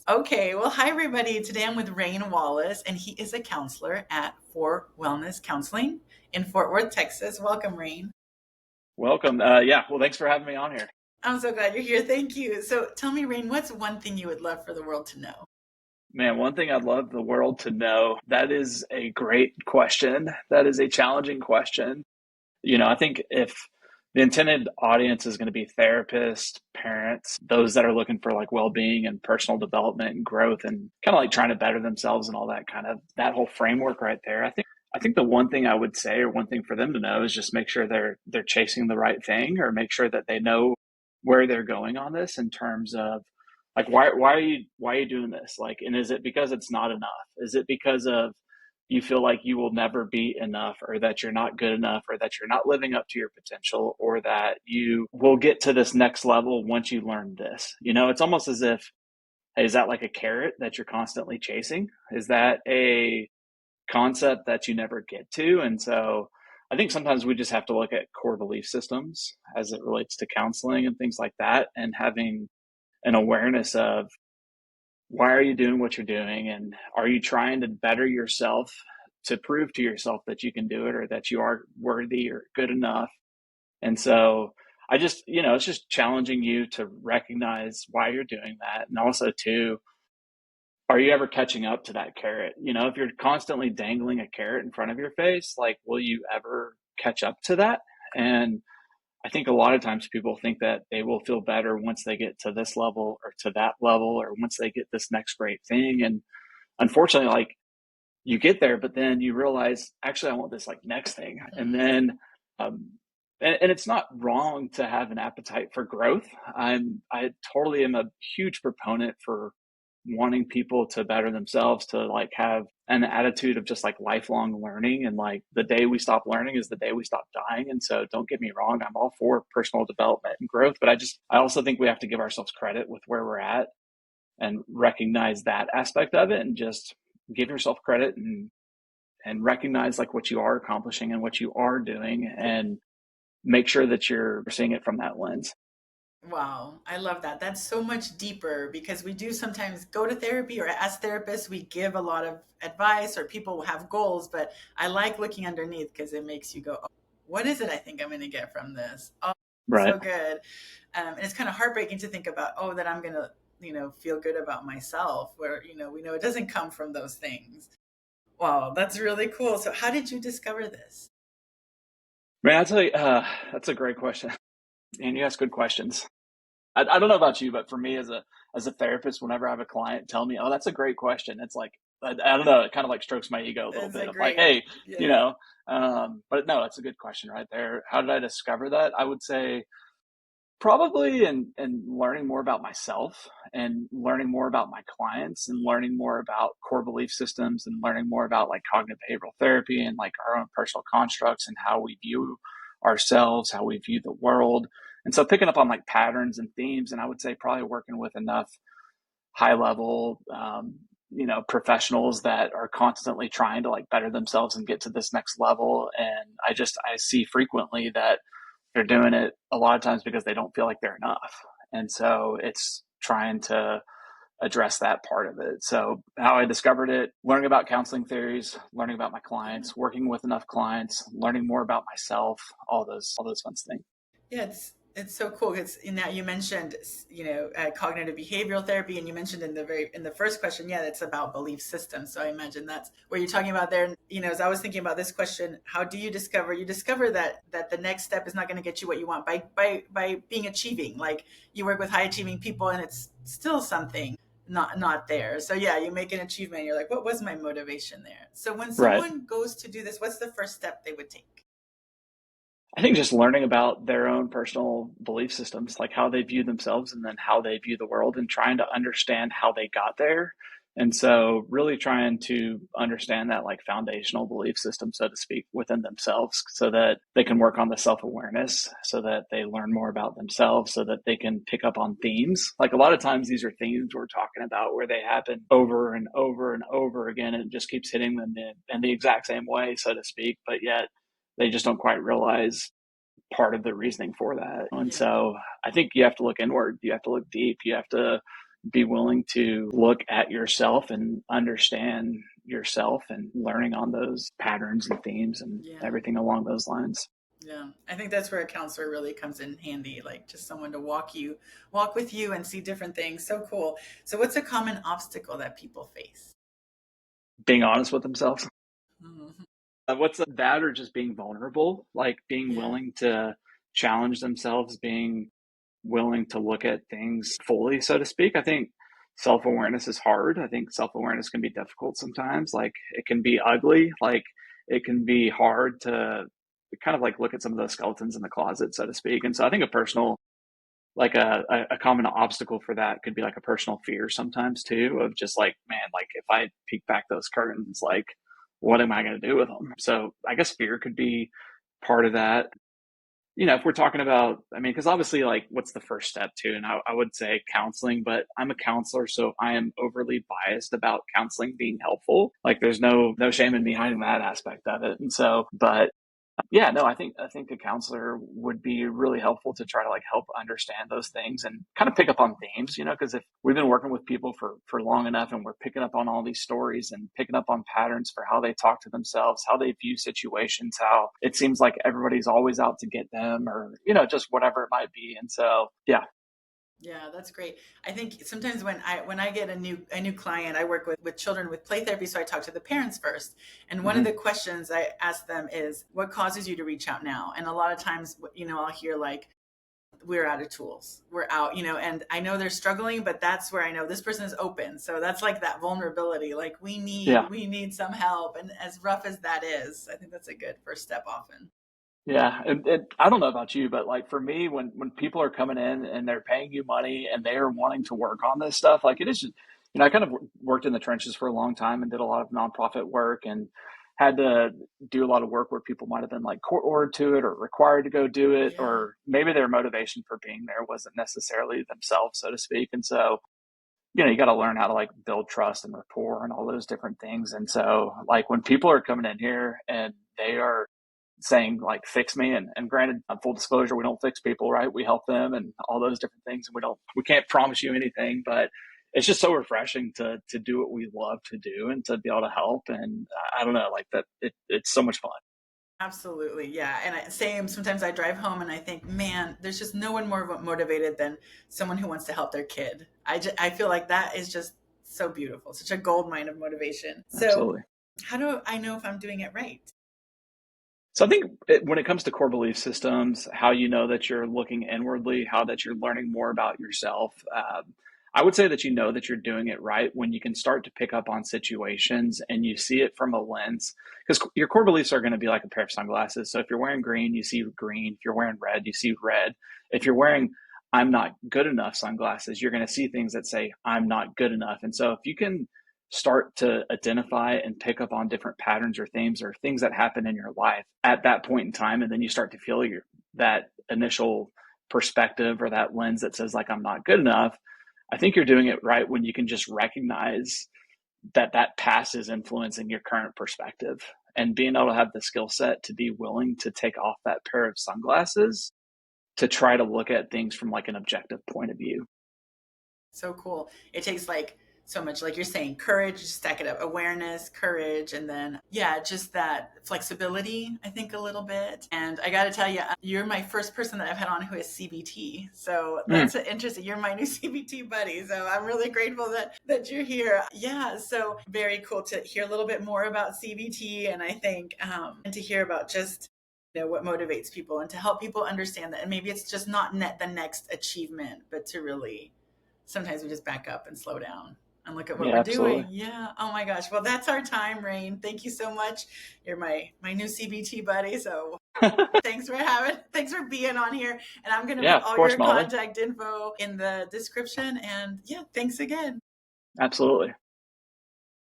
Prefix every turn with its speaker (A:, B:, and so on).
A: Okay, well, hi everybody. Today I'm with Rane Wallace, and he is a counselor at Fort Wellness Counseling in Fort Worth, Texas. Welcome, Rane.
B: Welcome. Yeah, well, thanks for having me on here.
A: I'm so glad you're here. Thank you. So tell me, Rane, what's one thing you would love for the world to know?
B: Man, one thing I'd love the world to know, that is a great question. That is a challenging question. I think if the intended audience is going to be therapists, parents, those that are looking for like well-being and personal development and growth and kind of like trying to better themselves and all that kind of that whole framework right there. I think the one thing I would say or one thing for them to know is just make sure they're chasing the right thing or make sure that they know where they're going on this in terms of like why are you doing this? Like, and is it because it's not enough? Is it because of you feel like you will never be enough or that you're not good enough or that you're not living up to your potential or that you will get to this next level once you learn this? It's almost as if, hey, is that like a carrot that you're constantly chasing? Is that a concept that you never get to? And so I think sometimes we just have to look at core belief systems as it relates to counseling and things like that and having an awareness of why are you doing what you're doing and are you trying to better yourself to prove to yourself that you can do it or that you are worthy or good enough. And so I just, it's just challenging you to recognize why you're doing that. And also to, are you ever catching up to that carrot? If you're constantly dangling a carrot in front of your face, like, will you ever catch up to that? And I think a lot of times people think that they will feel better once they get to this level or to that level or once they get this next great thing. And unfortunately, like you get there, but then you realize, actually, I want this like next thing. And then, um, and it's not wrong to have an appetite for growth. I totally am a huge proponent for wanting people to better themselves, to like have an attitude of just like lifelong learning. And like the day we stop learning is the day we stop dying. And so don't get me wrong, I'm all for personal development and growth, but I also think we have to give ourselves credit with where we're at and recognize that aspect of it and just give yourself credit and recognize like what you are accomplishing and what you are doing and make sure that you're seeing it from that lens.
A: Wow, I love that. That's so much deeper because we do sometimes go to therapy or as therapists, we give a lot of advice or people have goals, but I like looking underneath because it makes you go, oh, what is it I think I'm going to get from this? Oh,
B: Right.
A: so good. And it's kind of heartbreaking to think about, oh, that I'm going to, feel good about myself where, we know it doesn't come from those things. Wow, that's really cool. So how did you discover this?
B: Man, I tell you, that's a great question. And you ask good questions. I don't know about you, but for me as a therapist, whenever I have a client tell me, "Oh, that's a great question," it's like I don't know, it kind of like strokes my ego a little
A: It's a
B: bit of like,
A: great,
B: "Hey, you
A: yeah.
B: know." But no, it's a good question right there. How did I discover that? I would say probably in learning more about myself and learning more about my clients and learning more about core belief systems and learning more about like cognitive behavioral therapy and like our own personal constructs and how we view ourselves, how we view the world. And so picking up on like patterns and themes, and I would say probably working with enough high level, professionals that are constantly trying to like better themselves and get to this next level. And I see frequently that they're doing it a lot of times because they don't feel like they're enough. And so it's trying to address that part of it. So how I discovered it, learning about counseling theories, learning about my
A: Yeah.
B: clients, working with enough clients, learning more about myself, all those fun things.
A: Yeah, it's so cool because in that you mentioned cognitive behavioral therapy, and you mentioned in the first question, yeah, it's about belief systems. So I imagine that's what you're talking about there. As I was thinking about this question, how do you discover? You discover that the next step is not going to get you what you want by being achieving. Like you work with high achieving people, and it's still something not there. So yeah, you make an achievement. You're like, what was my motivation there? So when
B: Right.
A: someone goes to do this, what's the first step they would take?
B: I think just learning about their own personal belief systems, like how they view themselves and then how they view the world, and trying to understand how they got there. And so, really trying to understand that like foundational belief system, so to speak, within themselves so that they can work on the self awareness, so that they learn more about themselves, so that they can pick up on themes. Like a lot of times, these are themes we're talking about where they happen over and over and over again, and it just keeps hitting them in the exact same way, so to speak, but yet they just don't quite realize part of the reasoning for that. And
A: Yeah.
B: so I think you have to look inward, you have to look deep, you have to be willing to look at yourself and understand yourself and learning on those patterns and themes and
A: Yeah.
B: everything along those lines.
A: Yeah. I think that's where a counselor really comes in handy, like just someone to walk with you and see different things. So cool. So what's a common obstacle that people face?
B: Being honest with themselves.
A: Mhm.
B: What's that, or just being vulnerable, like being
A: Yeah.
B: willing to challenge themselves, being willing to look at things fully, so to speak. I think self awareness is hard. I think self awareness can be difficult sometimes. Like it can be ugly. Like it can be hard to kind of like look at some of those skeletons in the closet, so to speak. And so I think a personal, like a common obstacle for that could be like a personal fear sometimes too, of just like, man, like if I peek back those curtains, like what am I going to do with them? So I guess fear could be part of that. If we're talking about, I mean, because obviously, like, what's the first step to? And I would say counseling, but I'm a counselor, so I am overly biased about counseling being helpful. Like, there's no shame in me hiding that aspect of it. And so, but yeah, no, I think a counselor would be really helpful to try to like help understand those things and kind of pick up on themes, because if we've been working with people for long enough and we're picking up on all these stories and picking up on patterns for how they talk to themselves, how they view situations, how it seems like everybody's always out to get them, or just whatever it might be. And so yeah.
A: Yeah, that's great. I think sometimes when I get a new client, I work with children with play therapy, so I talk to the parents first. And one of
B: Hmm.
A: the questions I ask them is, "What causes you to reach out now?" And a lot of times, I'll hear like, "We're out of tools. We're out," and I know they're struggling, but that's where I know this person is open. So that's like that vulnerability. Like we need
B: Yeah.
A: we need some help, and as rough as that is, I think that's a good first step often.
B: Yeah, I don't know about you, but like for me, when people are coming in and they're paying you money and they are wanting to work on this stuff, like it is, I kind of worked in the trenches for a long time and did a lot of nonprofit work and had to do a lot of work where people might have been like court ordered to it or required to go do it,
A: Yeah,
B: or maybe their motivation for being there wasn't necessarily themselves, so to speak. And so, you got to learn how to like build trust and rapport and all those different things. And so, like when people are coming in here and they are saying like fix me, and granted, full disclosure, we don't fix people, right? We help them and all those different things, and we can't promise you anything, but it's just so refreshing to do what we love to do and to be able to help. And I don't know, like that it's so much fun.
A: absolutely. Yeah. And same, sometimes I drive home and I think, man, there's just no one more motivated than someone who wants to help their kid. I feel like that is just so beautiful, such a gold mine of motivation. So,
B: Absolutely.
A: how do I know if I'm doing it right?
B: So I think when it comes to core belief systems, how you know that you're looking inwardly, how that you're learning more about yourself. I would say that you know that you're doing it right when you can start to pick up on situations and you see it from a lens, because your core beliefs are going to be like a pair of sunglasses. So if you're wearing green, you see green. If you're wearing red, you see red. If you're wearing I'm not good enough sunglasses, you're going to see things that say I'm not good enough. And so if you can start to identify and pick up on different patterns or themes or things that happen in your life at that point in time, and then you start to feel that initial perspective or that lens that says like I'm not good enough, I think you're doing it right when you can just recognize that past is influencing your current perspective, and being able to have the skill set to be willing to take off that pair of sunglasses to try to look at things from like an objective point of view.
A: So cool. It takes like so much, like you're saying, courage, stack it up, awareness, courage, and then, yeah, just that flexibility, I think a little bit. And I got to tell you, you're my first person that I've had on who is CBT. So
B: Mm,
A: that's interesting. You're my new CBT buddy. So I'm really grateful that you're here. Yeah. So very cool to hear a little bit more about CBT. And I think, and to hear about just, what motivates people and to help people understand that. And maybe it's just not the next achievement, but to really sometimes we just back up and slow down and look at what
B: yeah,
A: we're
B: absolutely.
A: doing. Yeah. Oh my gosh. Well, that's our time, Rane. Thank you so much. You're my new CBT buddy. So thanks for being on here. And I'm gonna
B: Yeah,
A: put
B: of
A: all
B: course,
A: your
B: Molly.
A: contact info in the description. And yeah, thanks again.
B: Absolutely.